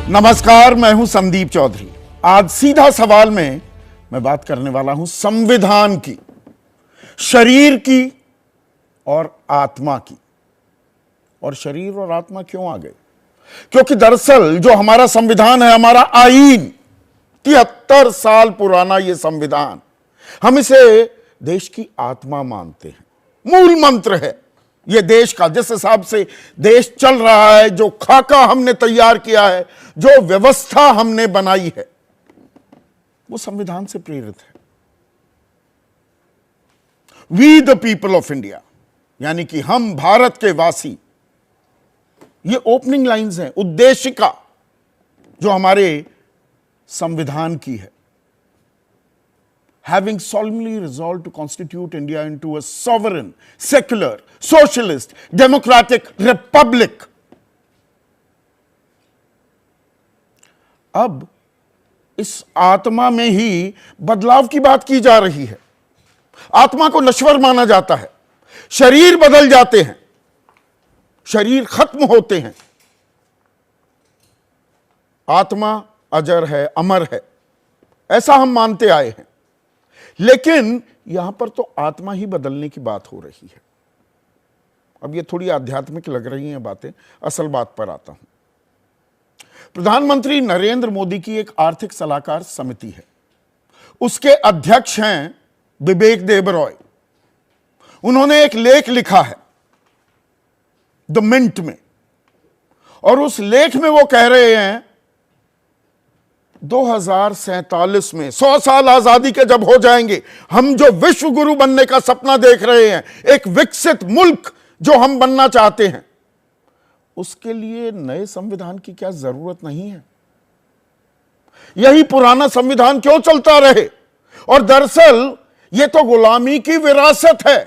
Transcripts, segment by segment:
नमस्कार, मैं हूं संदीप चौधरी। आज सीधा सवाल में मैं बात करने वाला हूं संविधान की, शरीर की और आत्मा की। और शरीर और आत्मा क्यों आ गए? क्योंकि दरअसल जो हमारा संविधान है, हमारा आईन, 73 साल पुराना ये संविधान, हम इसे देश की आत्मा मानते हैं, मूल मंत्र है ये देश का। जिस हिसाब से देश चल रहा है, जो खाका हमने तैयार किया है, जो व्यवस्था हमने बनाई है, वो संविधान से प्रेरित है। We the people of India, यानी कि हम भारत के वासी, ये ओपनिंग लाइंस हैं, उद्देशिका जो हमारे संविधान की है। Having solemnly resolved to constitute India into a sovereign, secular, socialist, democratic republic. अब इस आत्मा में ही बदलाव की बात की जा रही है। आत्मा को नश्वर माना जाता है, शरीर बदल जाते हैं, शरीर खत्म होते हैं। आत्मा अजर है, अमर है, ऐसा हम मानते आए हैं। लेकिन यहां पर तो आत्मा ही बदलने की बात हो रही है। अब ये थोड़ी आध्यात्मिक लग रही हैं बातें, असल बात पर आता हूं। प्रधानमंत्री नरेंद्र मोदी की एक आर्थिक सलाहकार समिति है, उसके अध्यक्ष हैं विवेक देबरॉय। उन्होंने एक लेख लिखा है द मिंट में, और उस लेख में वो कह रहे हैं 2047 में 100 साल आजादी के जब हो जाएंगे, हम जो विश्व गुरु बनने का सपना देख रहे हैं, एक विकसित मुल्क जो हम बनना चाहते हैं, उसके लिए नए संविधान की क्या जरूरत नहीं है? यही पुराना संविधान क्यों चलता रहे? और दरअसल यह तो गुलामी की विरासत है।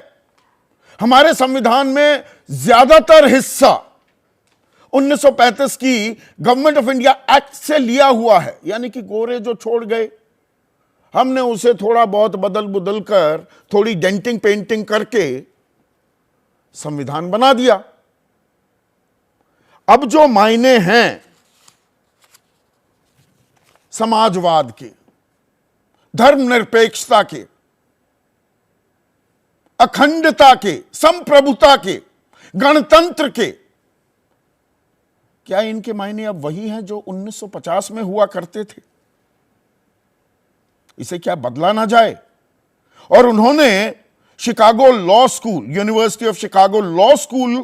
हमारे संविधान में ज्यादातर हिस्सा 1935 की गवर्नमेंट ऑफ इंडिया एक्ट से लिया हुआ है, यानी कि गोरे जो छोड़ गए, हमने उसे थोड़ा बहुत बदल कर, थोड़ी डेंटिंग पेंटिंग करके संविधान बना दिया। अब जो मायने हैं समाजवाद के, धर्मनिरपेक्षता के, अखंडता के, संप्रभुता के, गणतंत्र के, क्या इनके मायने अब वही हैं जो 1950 में हुआ करते थे? इसे क्या बदला ना जाए? और उन्होंने Chicago law school, university of Chicago law school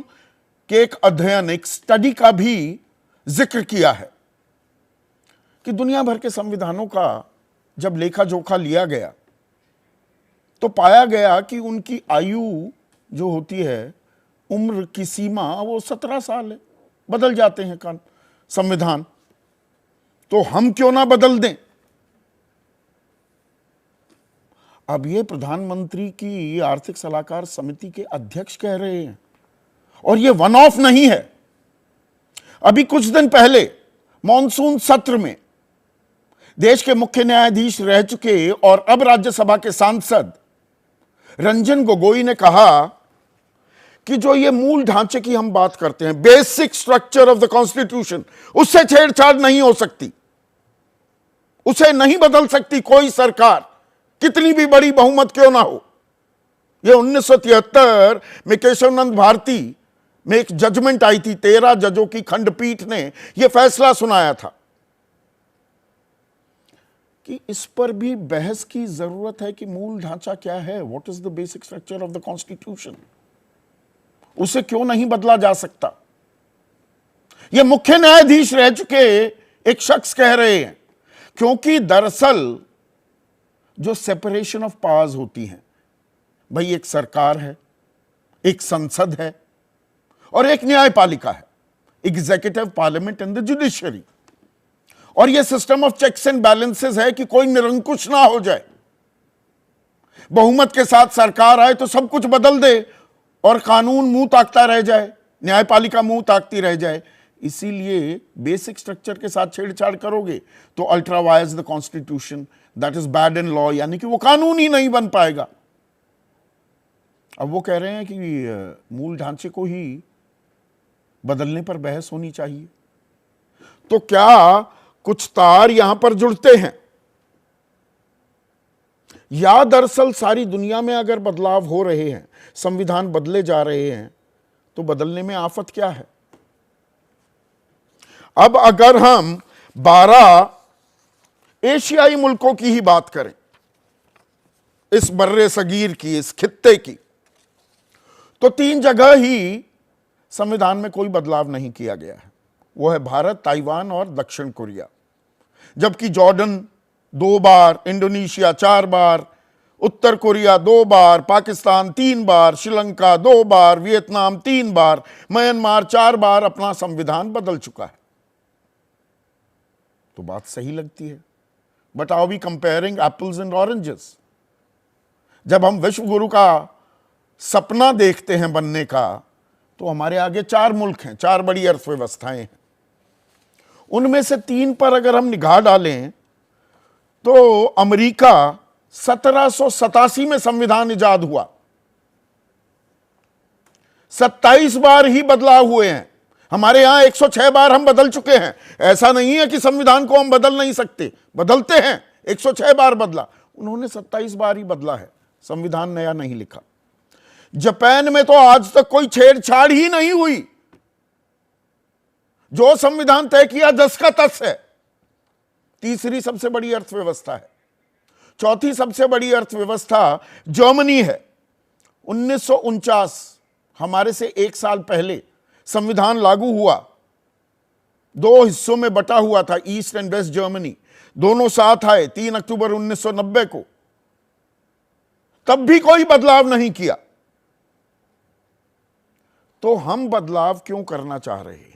के एक अध्ययन, एक स्टडी का भी जिक्र किया है कि दुनिया भर के संविधानों का जब लेखा जोखा लिया गया तो पाया गया कि उनकी आयु जो होती है, उम्र की सीमा, वो 17 साल है। बदल जाते हैं संविधान, तो हम क्यों ना बदल दें? अब ये प्रधानमंत्री की आर्थिक सलाहकार समिति के अध्यक्ष कह रहे हैं, और ये वन ऑफ नहीं है। अभी कुछ दिन पहले मॉनसून सत्र में देश के मुख्य न्यायाधीश रह चुके और अब राज्यसभा के सांसद रंजन गोगोई ने कहा कि जो ये मूल ढांचे की हम बात करते हैं, basic structure of the constitution, उससे छेड़छाड़ नहीं हो सकती, उसे नहीं बदल सकती कोई सरकार, कितनी भी बड़ी बहुमत क्यों ना हो। ये 1973 में केशवनंद भारती में एक जजमेंट आई थी, 13 जजों की खंडपीठ ने यह फैसला सुनाया था कि इस पर भी बहस की जरूरत है कि मूल ढांचा क्या है, what is the basic structure of the constitution, उसे क्यों नहीं बदला जा सकता। यह मुख्य न्यायाधीश रह चुके एक शख्स कह रहे हैं, क्योंकि दरअसल जो सेपरेशन ऑफ पावर्स होती हैं, भाई एक सरकार है, एक संसद है और एक न्यायपालिका है, executive, parliament and the judiciary. और यह system of checks and balances है कि कोई निरंकुश ना हो जाए, बहुमत के साथ सरकार आए तो सब कुछ बदल दे और कानून मुंह ताकता रह जाए, न्यायपालिका मुंह ताकती रह जाए। इसीलिए बेसिक स्ट्रक्चर के साथ छेड़छाड़ करोगे तो ultra vires the constitution, that is bad in law, यानी कि वो कानून ही नहीं बन पाएगा। अब वो कह रहे हैं कि मूल ढांचे को ही बदलने पर बहस होनी चाहिए। तो क्या कुछ तार यहां पर जुड़ते हैं, या दरअसल सारी दुनिया में अगर बदलाव हो रहे हैं, संविधान बदले जा रहे हैं, तो बदलने में आफत क्या है? अब अगर हम 12 एशियाई मुल्कों की ही बात करें, इस बर्रे सगीर की, इस खित्ते की, तो 3 जगह ही संविधान में कोई बदलाव नहीं किया गया है। वो है भारत, ताइवान और दक्षिण कोरिया। जबकि जॉर्डन 2 बार, इंडोनेशिया 4 बार, उत्तर कोरिया 2 बार, पाकिस्तान 3 बार, श्रीलंका 2 बार, वियतनाम 3 बार, म्यांमार 4 बार अपना संविधान बदल चुका है। तो बात सही लगती है, but are we comparing apples and oranges? जब हम विश्व गुरु का सपना देखते हैं बनने का, तो हमारे आगे 4 मुल्क हैं, 4 बड़ी अर्थव्यवस्थाएं हैं। उनमें से 3 पर अगर हम निगाह डालें तो अमेरिका 1787 में संविधान इजाद हुआ, 27 बार ही बदलाव हुए हैं। हमारे यहां 106 बार हम बदल चुके हैं। ऐसा नहीं है कि संविधान को हम बदल नहीं सकते, बदलते हैं, 106 बार बदला। उन्होंने 27 बार ही बदला है, संविधान नया नहीं लिखा। जापान में तो आज तक कोई छेड़छाड़ ही नहीं हुई, जो संविधान तय किया 10 का 10 है। तीसरी सबसे बड़ी अर्थव्यवस्था है। चौथी सबसे बड़ी अर्थव्यवस्था जर्मनी है। 1949, हमारे से 1 साल पहले संविधान लागू हुआ। 2 हिस्सों में बटा हुआ था, ईस्ट एंड वेस्ट जर्मनी, दोनों साथ आए 3 अक्टूबर 1990 को। तब भी कोई बदलाव नहीं किया। तो हम बदलाव क्यों करना चाह रहे हैं?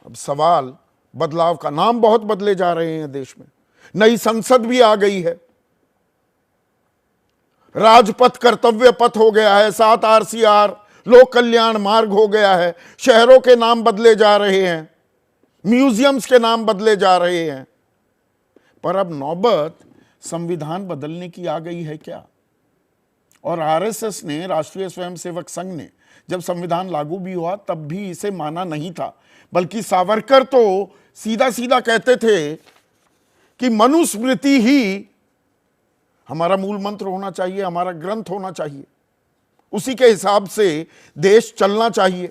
अब सवाल, बदलाव का नाम बहुत बदले जा रहे हैं देश में। नई संसद भी आ गई है, राजपथ कर्तव्य पथ हो गया है, 7 RCR लोक कल्याण मार्ग हो गया है, शहरों के नाम बदले जा रहे हैं, म्यूजियम्स के नाम बदले जा रहे हैं। पर अब नौबत संविधान बदलने की आ गई है क्या? और RSS ने, राष्ट्रीय स्वयंसेवक संघ ने, जब संविधान लागू भी हुआ तब भी इसे माना नहीं था। बल्कि सावरकर तो सीधा सीधा कहते थे कि मनुस्मृति ही हमारा मूल मंत्र होना चाहिए, हमारा ग्रंथ होना चाहिए, उसी के हिसाब से देश चलना चाहिए।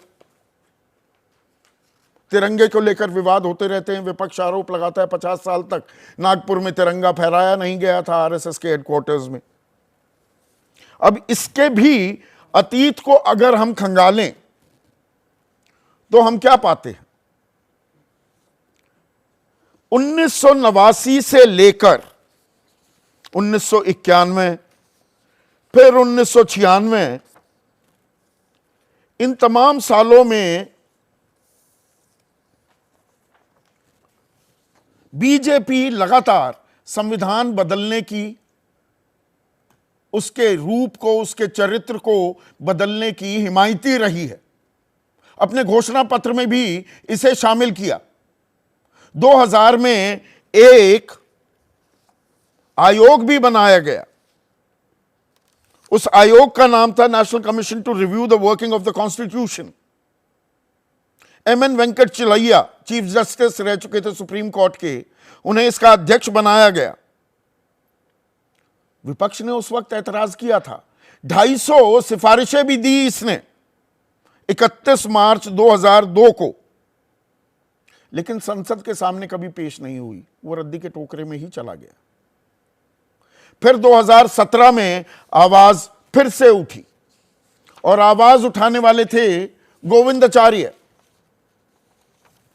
तिरंगे को लेकर विवाद होते रहते हैं, विपक्ष आरोप लगाता है 50 साल तक नागपुर में तिरंगा फहराया नहीं गया था RSS के हेडक्वार्टर्स में। अब इसके भी अतीत को अगर हम खंगालें तो हम क्या पाते हैं? 1989 से लेकर 1991, फिर 1996, इन तमाम सालों में बीजेपी लगातार संविधान बदलने की, उसके रूप को, उसके चरित्र को बदलने की हिमायती रही है। अपने घोषणा पत्र में भी इसे शामिल किया। 2000 में एक आयोग भी बनाया गया। उस आयोग का नाम था national commission to review the working of the constitution. MN Venkat Chelaiah chief justice रह चुके थे सुप्रीम कोर्ट के, उन्हें इसका अध्यक्ष बनाया गया। विपक्ष ने उस वक्त ऐतराज किया था, 250 सिफारिशें भी दी इसने 31 मार्च 2002 को, लेकिन संसद के सामने कभी पेश नहीं हुई, वो रद्दी के टोकरे में ही चला गया। फिर 2017 में आवाज फिर से उठी, और आवाज उठाने वाले थे गोविंदाचार्य।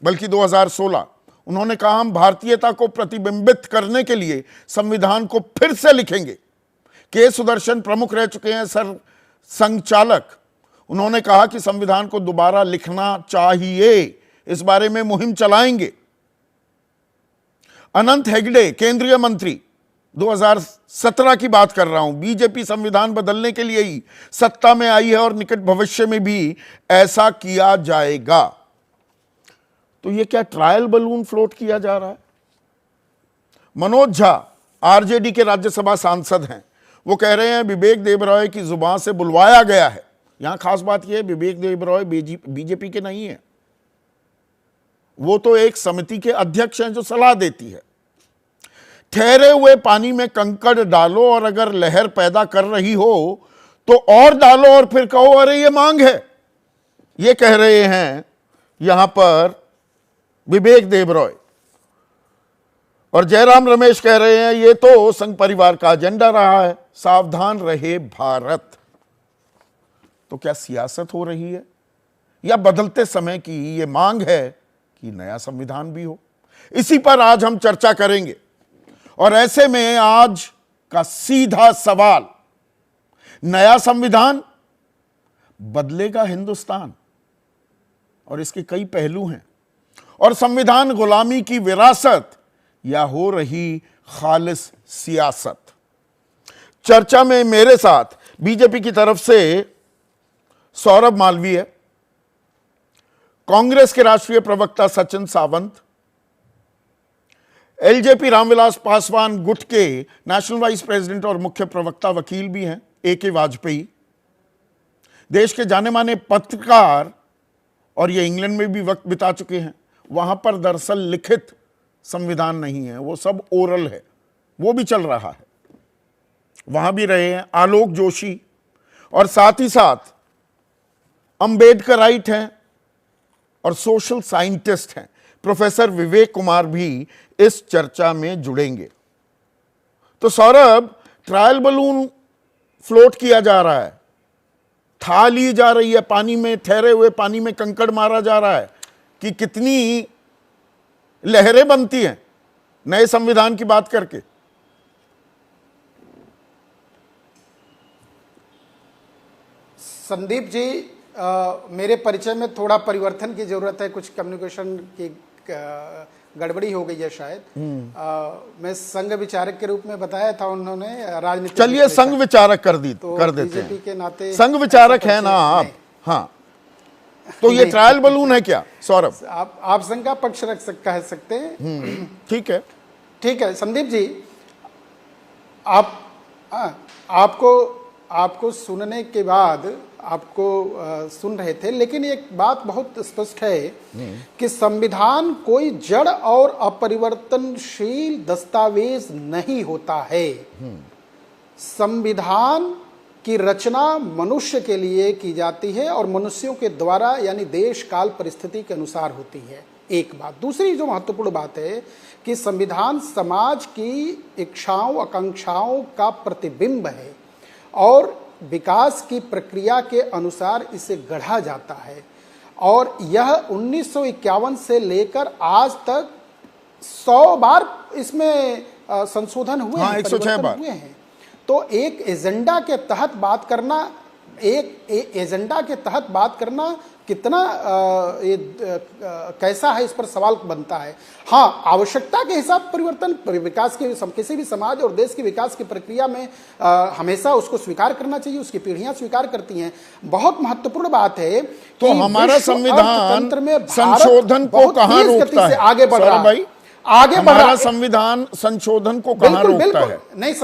बल्कि 2016 उन्होंने कहा, हम भारतीयता को प्रतिबिंबित करने के लिए संविधान को फिर से लिखेंगे। के सुदर्शन प्रमुख रह चुके हैं संचालक, उन्होंने कहा कि संविधान को दोबारा लिखना चाहिए, इस बारे में मुहिम चलाएंगे। अनंत हेगड़े केंद्रीय मंत्री, 2017 की बात कर रहा हूं, बीजेपी संविधान बदलने के लिए ही सत्ता में आई है और निकट भविष्य में भी ऐसा किया जाएगा। तो ये क्या ट्रायल बलून फ्लोट किया जा रहा है? मनोज झा आरजेडी के राज्यसभा सांसद हैं, वो कह रहे हैं विवेक देबरॉय की जुबान से बुलवाया गया है। यहां खास बात यह है, विवेक देबरॉय बीजेपी के नहीं है, वो तो एक समिति के अध्यक्ष हैं जो सलाह देती है। ठहरे हुए पानी में कंकड़ डालो और अगर लहर पैदा कर रही हो तो और डालो और फिर कहो अरे ये मांग है। ये कह रहे हैं यहां पर विवेक देबरॉय। और जयराम रमेश कह रहे हैं ये तो संघ परिवार का एजेंडा रहा है, सावधान रहे भारत। तो क्या सियासत हो रही है या बदलते समय की ये मांग है कि नया संविधान भी हो? इसी पर आज हम चर्चा करेंगे। और ऐसे में आज का सीधा सवाल, नया संविधान बदलेगा हिंदुस्तान? और इसके कई पहलू हैं। और संविधान गुलामी की विरासत या हो रही खालिस सियासत? चर्चा में मेरे साथ बीजेपी की तरफ से सौरभ मालवीय, कांग्रेस के राष्ट्रीय प्रवक्ता सचिन सावंत, एलजेपी रामविलास पासवान गुट के नेशनल वाइस प्रेसिडेंट और मुख्य प्रवक्ता वकील भी हैं AK वाजपेयी, देश के जाने माने पत्रकार, और ये इंग्लैंड में भी वक्त बिता चुके हैं। वहां पर दरअसल लिखित संविधान नहीं है, वो सब ओरल है, वो भी चल रहा है, वहां भी रहे हैं आलोक जोशी। और साथ ही साथ अंबेडकराइट हैं और सोशल साइंटिस्ट हैं प्रोफेसर विवेक कुमार भी इस चर्चा में जुड़ेंगे। तो सौरभ, ट्रायल बलून फ्लोट किया जा रहा है, था ली जा रही है पानी में, ठहरे हुए पानी में कंकड़ मारा जा रहा है कि कितनी लहरें बनती हैं नए संविधान की बात करके। संदीप जी, मेरे परिचय में थोड़ा परिवर्तन की जरूरत है, कुछ कम्युनिकेशन की गड़बड़ी हो गई है शायद। मैं संघ विचारक के रूप में बताया था उन्होंने, राजनीति। चलिए संघ विचारक कर देते हैं, के नाते संघ विचारक है ना आप। हाँ, तो ये ट्रायल बलून है क्या सौरभ? आप संघ का पक्ष कह सकते हैं। ठीक है, ठीक है संदीप जी, आपको सुनने के बाद आपको सुन रहे थे, लेकिन एक बात बहुत स्पष्ट है कि संविधान कोई जड़ और अपरिवर्तनशील दस्तावेज नहीं होता है। संविधान की रचना मनुष्य के लिए की जाती है और मनुष्यों के द्वारा, यानी देश काल परिस्थिति के अनुसार होती है। एक बात। दूसरी जो महत्वपूर्ण बात है कि संविधान समाज की इच्छाओं आकांक्षाओं का प्रतिबिंब है और विकास की प्रक्रिया के अनुसार इसे गढ़ा जाता है। और यह 1951 से लेकर आज तक 100 बार इसमें संशोधन हुए हैं, 106 बार हुए हैं। तो एक एजेंडा के तहत बात करना, एजेंडा के तहत बात करना कितना कैसा है, इस पर सवाल बनता है। हाँ, आवश्यकता के हिसाब परिवर्तन विकास के, किसी भी समाज और देश के विकास की प्रक्रिया में हमेशा उसको स्वीकार करना चाहिए, उसकी पीढ़ियां स्वीकार करती हैं। बहुत महत्वपूर्ण बात है तो हमारा संविधान संशोधन को कहां रोकता है? आगे बढ़ रहा है, आगे बढ़ रहा है। संविधान संशोधन को कहां रोकता है? नहीं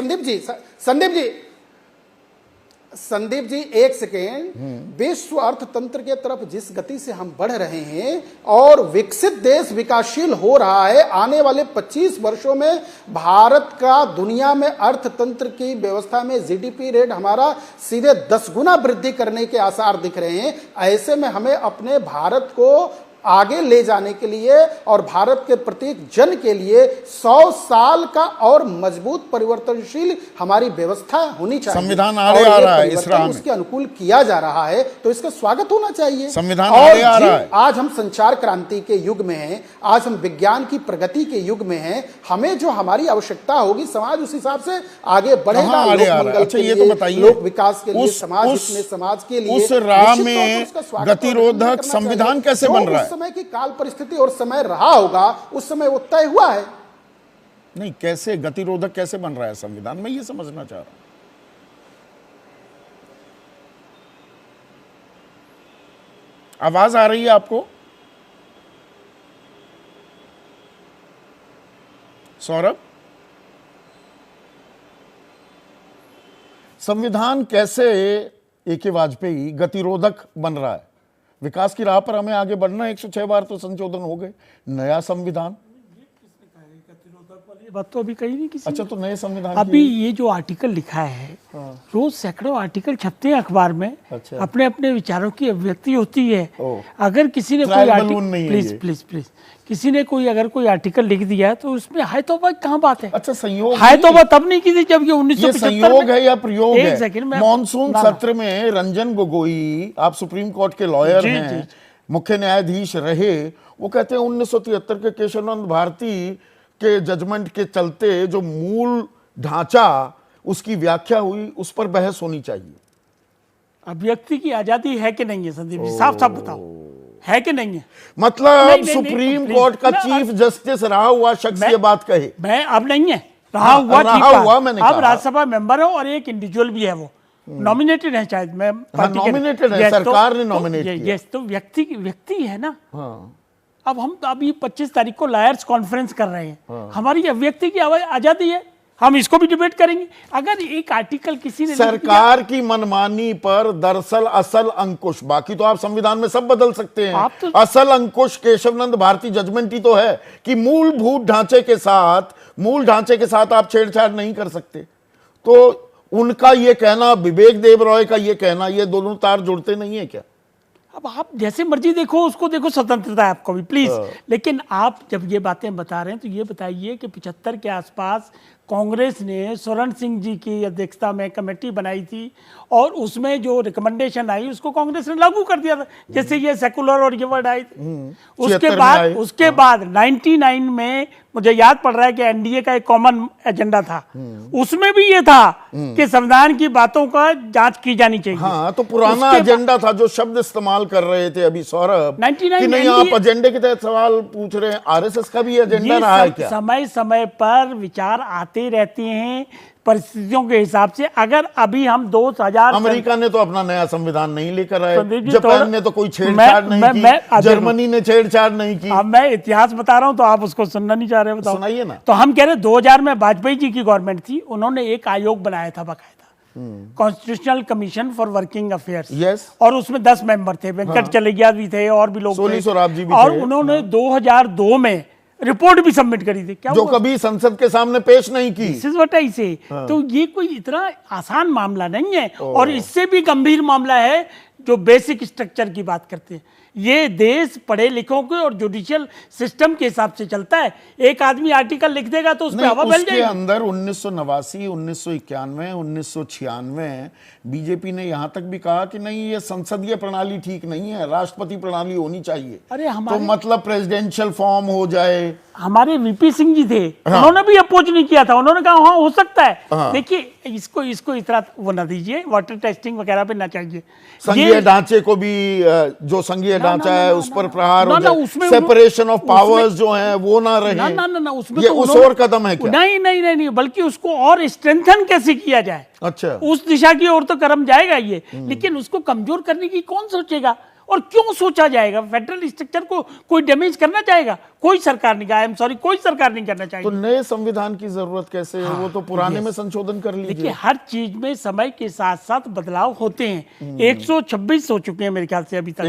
संदीप जी एक सेकेंड। विश्व अर्थतंत्र के तरफ जिस गति से हम बढ़ रहे हैं और विकसित देश विकासशील हो रहा है, आने वाले 25 वर्षों में भारत का दुनिया में अर्थतंत्र की व्यवस्था में जीडीपी रेट हमारा सीधे 10 गुना वृद्धि करने के आसार दिख रहे हैं। ऐसे में हमें अपने भारत को आगे ले जाने के लिए और भारत के प्रत्येक जन के लिए 100 साल का और मजबूत परिवर्तनशील हमारी व्यवस्था होनी चाहिए। संविधान आगे आ रहा है, इस राह में उसके अनुकूल किया जा रहा है, तो इसका स्वागत होना चाहिए। संविधान आगे आ रहा है। आज हम संचार क्रांति के युग में हैं, आज हम विज्ञान की प्रगति के युग में हैं। हमें जो हमारी आवश्यकता होगी, समाज उस हिसाब से आगे बढ़ेगा। अच्छा ये तो बताइए, लोक विकास के लिए, समाज के लिए उस राह में गतिरोधक संविधान कैसे बन रहा है? समय की काल परिस्थिति और समय रहा होगा, उस समय वो तय हुआ है। नहीं, कैसे गतिरोधक कैसे बन रहा है संविधान, मैं ये समझना चाह रहा हूं। आवाज आ रही है आपको सौरभ? संविधान कैसे AK वाजपेयी गतिरोधक बन रहा है? विकास की राह पर हमें आगे बढ़ना है। 106 बार तो संशोधन हो गए, नया संविधान। ये बात तो अभी कही नहीं किसी अच्छा, तो नए संविधान अभी ये जो आर्टिकल लिखा है, रोज सैकड़ों आर्टिकल छपते हैं अखबार में। अच्छा। अपने अपने विचारों की अभिव्यक्ति होती है। ओह। अगर किसी ने ट्रायल कोई बलून नहीं है प्लीज ये। प्लीज प्लीज किसी ने कोई अगर कोई आर्टिकल लिख दिया तो उसमें हाय तौबा कहाँ बात है? अच्छा, संयोग हाय नहीं। तौबा तब नहीं की थी जब ये ये 1975 संयोग है या प्रयोग एक है? सेकंड में मॉनसून ना, ना। सत्र में रंजन गोगोई, आप सुप्रीम कोर्ट के लॉयर जी, हैं, जी। मुख्य न्यायाधीश रहे, वो कहते हैं 1973 के केशवानंद भारती के जजमेंट के चलते जो मूल ढांचा उसकी व्याख्या हुई उस पर बहस होनी चाहिए। अभिव्यक्ति की आजादी है कि नहीं है संदीप जी? साफ साफ बताओ, है कि नहीं है? मतलब नहीं, नहीं, सुप्रीम नहीं, कोर्ट का ना, चीफ जस्टिस रहा हुआ शख्स ये बात कहे। मैं अब नहीं है, रहा हाँ, हुआ रहा ठीक बात। हुआ मैंने अब कहा। राज्यसभा मेंबर है और एक इंडिविजुअल भी है, वो नॉमिनेटेड है शायद। मैं पार्टी के- nominated है, Yes, सरकार ने nominate किया। यस, तो व्यक्ति है ना। हाँ। अब हम अभी 25 तारीख को लायर्स कॉन्फ्रेंस कर रहे हैं। हमारी अभिव्यक्ति की आजादी है, हम इसको भी डिबेट करेंगे। अगर एक आर्टिकल किसी ने लिख दिया- सरकार की मनमानी पर दरअसल असल अंकुश, बाकी तो आप संविधान में सब बदल सकते हैं, आप तो- असल अंकुश केशवानंद भारती जजमेंट ही तो है कि मूलभूत ढांचे के साथ आप छेड़छाड़ नहीं कर सकते। तो उनका ये कहना, विवेक देव रॉय का ये कहना, ये दोनों तार जुड़ते नहीं है क्या? अब आप जैसे मर्जी देखो उसको, देखो स्वतंत्रता है आपको भी प्लीज। लेकिन आप जब ये बातें बता रहे हैं तो ये बताइए कि 75 के आसपास कांग्रेस ने स्वर्ण सिंह जी की अध्यक्षता में कमेटी बनाई थी और उसमें जो रिकमेंडेशन आई उसको कांग्रेस ने लागू कर दिया था। जैसे ये सेकुलर और ये वर्ड आई थी। 76 उसके बाद 99 में मुझे याद पड़ रहा है कि एनडीए का एक कॉमन एजेंडा था, उसमें भी ये था कि संविधान की बातों का जांच की जानी चाहिए। हाँ, तो पुराना एजेंडा था जो शब्द इस्तेमाल कर रहे थे अभी सौरभ, 99 कि नहीं आप एजेंडे के तहत सवाल पूछ रहे हैं। आरएसएस का भी एजेंडा ये रहा है क्या? समय समय पर विचार आते रहते हैं परिस्थितियों के हिसाब से। अगर अभी हम 2000 अमेरिका ने तो अपना नया संविधान नहीं लेकर आए, संदीप जी, जापान ने तो कोई छेड़छाड़ नहीं की, जर्मनी ने छेड़छाड़ नहीं की। अब मैं इतिहास बता रहा हूं तो आप उसको सुनना नहीं चाह रहे, बताओ। सुनाइए ना। तो हम कह रहे 2000 में वाजपेयी जी की गवर्नमेंट थी, उन्होंने एक आयोग बनाया था बाकायदा, constitutional commission for working affairs. Yes. और उसमें 10 मेंबर थे, वेंकट चलैया भी थे और भी लोग थे। सोली सोराब जी भी और थे। उन्होंने 2002 में रिपोर्ट भी सबमिट करी थी। क्या जो हुआ? कभी संसद के सामने पेश नहीं की। This is what I say। तो ये कोई इतना आसान मामला नहीं है और इससे भी गंभीर मामला है जो बेसिक स्ट्रक्चर की बात करते हैं। ये देश पढ़े लिखों के और जुडिशियल सिस्टम के हिसाब से चलता है। एक आदमी आर्टिकल लिख देगा तो उस पर हवा बल उसके जाएगी। अंदर 1989, 1991, 1996 बीजेपी ने यहां तक भी कहा कि नहीं, ये संसदीय प्रणाली ठीक नहीं है, राष्ट्रपति प्रणाली होनी चाहिए। अरे तो हमारे मतलब प्रेसिडेंशियल फॉर्म हो जाए। हमारे वीपी सिंह जी थे, उन्होंने भी अपोज नहीं किया था, उन्होंने कहा हाँ हो सकता है। देखिए इसको इतना वो ना दीजिए, वाटर टेस्टिंग वगैरह पे ना चाहिए। संघीय ढांचे को भी, जो संघीय ढांचा है उस पर प्रहार हो ना, जाए, उसमें सेपरेशन ऑफ पावर्स जो है वो ना रहे। ना उसमें ये तो उस उन्होंने- और कदम है क्या? नहीं, बल्कि उसको और स्ट्रेंथन कैसे किया जाए, अच्छा, उस दिशा की ओर तो कर्म जाएगा ये। लेकिन उसको कमजोर करने की कौन सोचेगा और क्यों सोचा जाएगा? फेडरल स्ट्रक्चर को कोई डैमेज करना चाहेगा? कोई सरकार नहीं, आई एम सॉरी, कोई सरकार नहीं करना तो चाहिए। नए संविधान की जरूरत कैसे है? वो तो पुराने में संशोधन कर देखिए लीजिए। हर चीज में समय के साथ साथ बदलाव होते हैं। 126 हो चुके हैं मेरे ख्याल से अभी तक।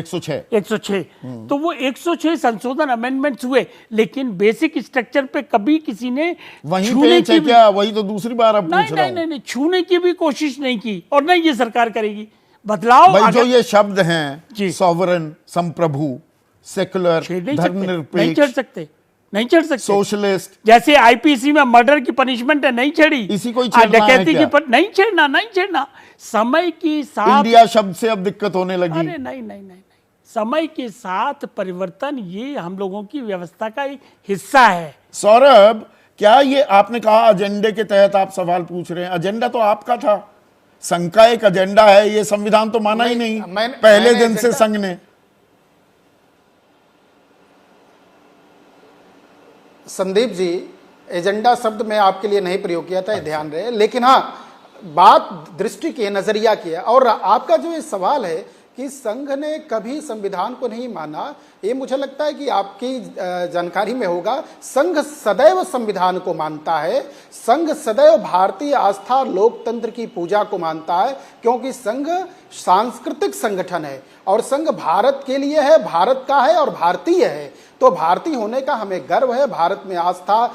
106 तो वो 106 संशोधन अमेंडमेंट्स हुए, लेकिन बेसिक स्ट्रक्चर पे कभी किसी ने वहीं छूने पेच है की क्या? वही तो दूसरी बार अब पूछ रहा हूं नहीं, छूने की भी कोशिश नहीं की और नहीं ये सरकार करेगी। बदलाव भाई, जो अगर- ये शब्द हैं, जी। सॉवरन, संप्रभु, सेकुलर, छेड़ नहीं सकते, नहीं छेड़ धर्मनिरपेक्ष, सकते, नहीं छेड़ सकते। सोशलिस्ट, जैसे आईपीसी में मर्डर की पनिशमेंट है, नहीं छेड़ी। इसी को ही छेड़ना है डकैती क्या? की नहीं छेड़ना। समय के साथ इंडिया शब्द से अब दिक्कत होने लगी। अरे नहीं, समय के साथ परिवर्तन ये हम लोगों की व्यवस्था का एक हिस्सा है। सौरभ, क्या ये आपने कहा एजेंडे के तहत आप सवाल पूछ रहे हैं? एजेंडा तो आपका था, संघ का एक एजेंडा है, ये संविधान तो माना ही नहीं पहले दिन से संघ ने। संदीप जी, एजेंडा शब्द मैं आपके लिए नहीं प्रयोग किया था, ये ध्यान रहे। लेकिन हाँ, बात दृष्टि की है, नजरिया की है। और आपका जो ये सवाल है कि संघ ने कभी संविधान को नहीं माना। ये मुझे लगता है कि आपकी जानकारी में होगा, संघ सदैव संविधान को मानता है, संघ सदैव भारतीय आस्था लोकतंत्र की पूजा को मानता है, क्योंकि संघ सांस्कृतिक संगठन है और संघ भारत के लिए है, भारत का है और भारतीय है। तो भारतीय होने का हमें गर्व है, भारत में आस्था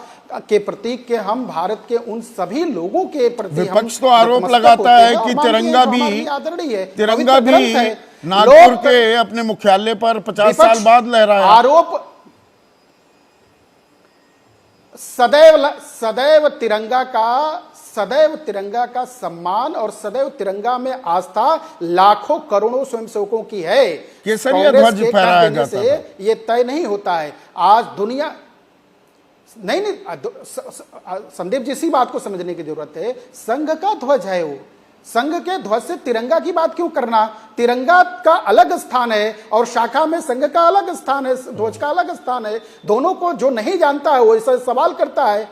के प्रतीक के हम भारत के उन सभी लोगों के प्रति विपक्ष तो आरोप लगाता है कि तिरंगा भी नागपुर के अपने मुख्यालय पर 50 साल बाद लहराया। आरोप सदैव तिरंगा का सम्मान और सदैव तिरंगा में आस्था लाखों करोड़ों स्वयंसेवकों की है। केसरिया ध्वज फहराया जाता से ये तय नहीं होता है। आज दुनिया नहीं संदीप जी, इसी बात को समझने की जरूरत है। संघ का ध्वज है वो, संघ के ध्वज से तिरंगा की बात क्यों करना? तिरंगा का अलग स्थान है और शाखा में संघ का अलग स्थान है, ध्वज का अलग स्थान है। दोनों को जो नहीं जानता है वो ऐसा सवाल करता है।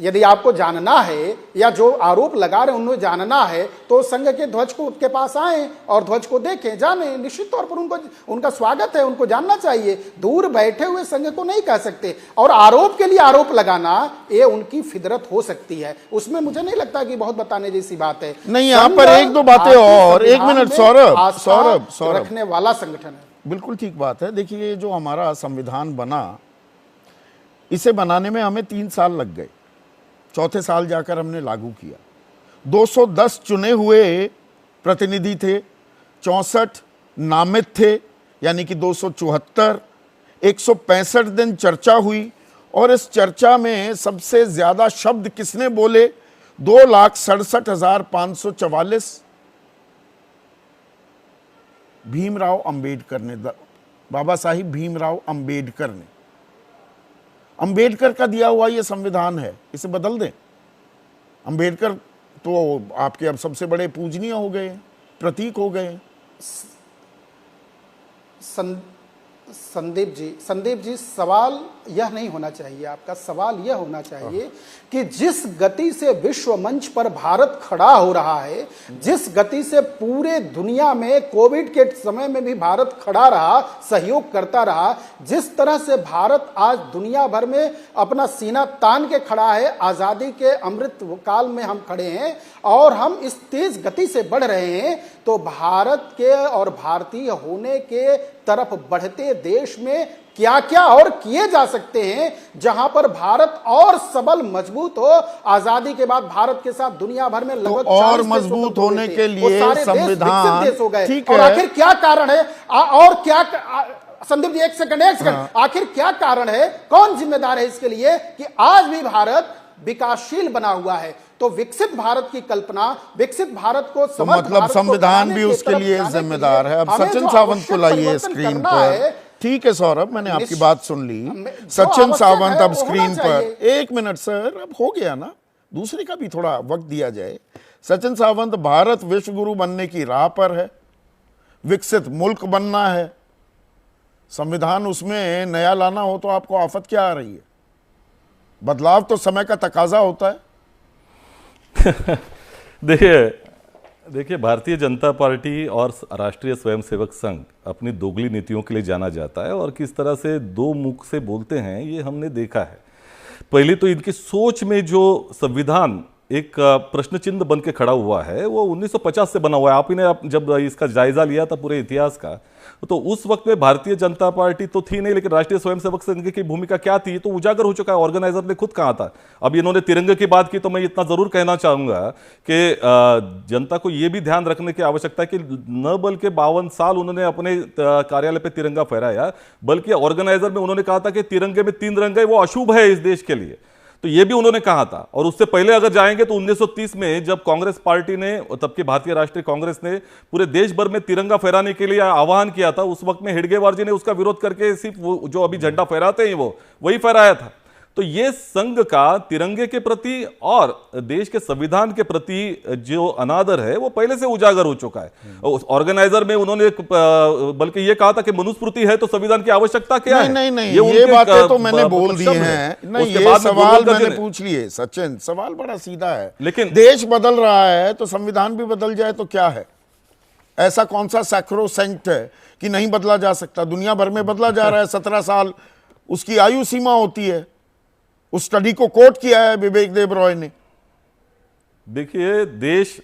यदि आपको जानना है या जो आरोप लगा रहे उन्हें जानना है तो संघ के ध्वज को के पास आए और ध्वज को देखें, जाने। निश्चित तौर पर उनका स्वागत है, उनको जानना चाहिए। दूर बैठे हुए संघ को नहीं कह सकते। और आरोप के लिए आरोप लगाना ये उनकी फितरत हो सकती है, उसमें मुझे नहीं लगता कि बहुत बताने जैसी बात है। नहीं, यहाँ पर एक दो बातें और। एक मिनट सौरभ रखने वाला संगठन है। बिल्कुल ठीक बात है। देखिए, जो हमारा संविधान बना, इसे बनाने में हमें 3 साल लग गए, चौथे साल जाकर हमने लागू किया। 210 चुने हुए प्रतिनिधि थे, 64 नामित थे, यानी कि 274। 165 दिन चर्चा हुई और इस चर्चा में सबसे ज्यादा शब्द किसने बोले? 2,67,544 भीमराव अंबेडकर ने, बाबा साहिब भीमराव अंबेडकर ने। अंबेडकर का दिया हुआ ये संविधान है, इसे बदल दें। अंबेडकर तो आपके अब सबसे बड़े पूजनीय हो गए, प्रतीक हो गए। संदीप जी, सवाल यह नहीं होना चाहिए। आपका सवाल यह होना चाहिए कि जिस गति से विश्व मंच पर भारत खड़ा हो रहा है, जिस गति से पूरे दुनिया में कोविड के समय में भी भारत खड़ा रहा, सहयोग करता रहा, जिस तरह से भारत आज दुनिया भर में अपना सीना तान के खड़ा है, आजादी के अमृत काल में हम खड़े हैं और हम इस तेज गति से बढ़ रहे हैं, तो भारत के और भारतीय होने के तरफ बढ़ते देश में क्या क्या और किए जा सकते हैं, जहां पर भारत और सबल मजबूत हो। आजादी के बाद भारत के साथ दुनिया भर में लगभग और मजबूत होने के लिए संविधान देश हो गए। ठीक और है। आखिर क्या कारण है? और क्या संदीप जी, एक सेकंड आखिर क्या कारण है? कौन जिम्मेदार है इसके लिए कि आज भी भारत विकासशील बना हुआ है? तो विकसित भारत की कल्पना, विकसित भारत को तो मतलब संविधान भी उसके लिए जिम्मेदार है। अब सचिन सावंत को लाइए स्क्रीन पर। ठीक है सौरभ, मैंने आपकी बात सुन ली। सचिन सावंत अब स्क्रीन पर। 1 मिनट सर, अब हो गया ना, दूसरे का भी थोड़ा वक्त दिया जाए। सचिन सावंत, भारत विश्व गुरु बनने की राह पर है, विकसित मुल्क बनना है, संविधान उसमें नया लाना हो तो आपको आफत क्या आ रही है? बदलाव तो समय का तकाजा होता है। देखिए, भारतीय जनता पार्टी और राष्ट्रीय स्वयंसेवक संघ अपनी दोगली नीतियों के लिए जाना जाता है और किस तरह से दो मुख से बोलते हैं ये हमने देखा है। पहले तो इनकी सोच में जो संविधान एक प्रश्न चिन्ह बन के खड़ा हुआ है वो 1950 से बना हुआ है। आप जब इसका जायजा लिया था पूरे इतिहास का, तो उस वक्त में भारतीय जनता पार्टी तो थी नहीं, लेकिन राष्ट्रीय स्वयंसेवक संघ की भूमिका क्या थी तो उजागर हो चुका है। ऑर्गेनाइजर ने खुद कहा था। अब इन्होंने तिरंगे की बात की तो मैं इतना जरूर कहना चाहूंगा कि जनता को यह भी ध्यान रखने की आवश्यकता है कि न बल्कि 52 साल उन्होंने अपने कार्यालय पे तिरंगा फहराया, बल्कि ऑर्गेनाइजर में उन्होंने कहा था कि तिरंगे में 3 रंग है, वो अशुभ है इस देश के लिए, तो यह भी उन्होंने कहा था। और उससे पहले अगर जाएंगे तो 1930 में जब कांग्रेस पार्टी ने, तब की भारतीय राष्ट्रीय कांग्रेस ने पूरे देश भर में तिरंगा फहराने के लिए आह्वान किया था, उस वक्त में हेडगेवार जी ने उसका विरोध करके सिर्फ वो जो अभी झंडा फहराते हैं वो वही फहराया था। तो ये संघ का तिरंगे के प्रति और देश के संविधान के प्रति जो अनादर है वो पहले से उजागर हो चुका है। ऑर्गेनाइजर में उन्होंने बल्कि ये कहा था कि मनुस्मृति है तो संविधान की आवश्यकता क्या है? नहीं, ये बातें तो मैंने बोल दी हैं। नहीं, ये सवाल मैंने पूछ लिए। सचिन, सवाल बड़ा सीधा है, लेकिन देश बदल रहा है तो संविधान भी बदल जाए तो क्या है? ऐसा कौन सा सैक्रोसैंक्ट है कि नहीं बदला जा सकता? दुनिया भर में बदला जा रहा है। 17 साल उसकी आयु सीमा होती है। उस स्टडी को कोट किया है विवेक देबरॉय ने। देखिए, देश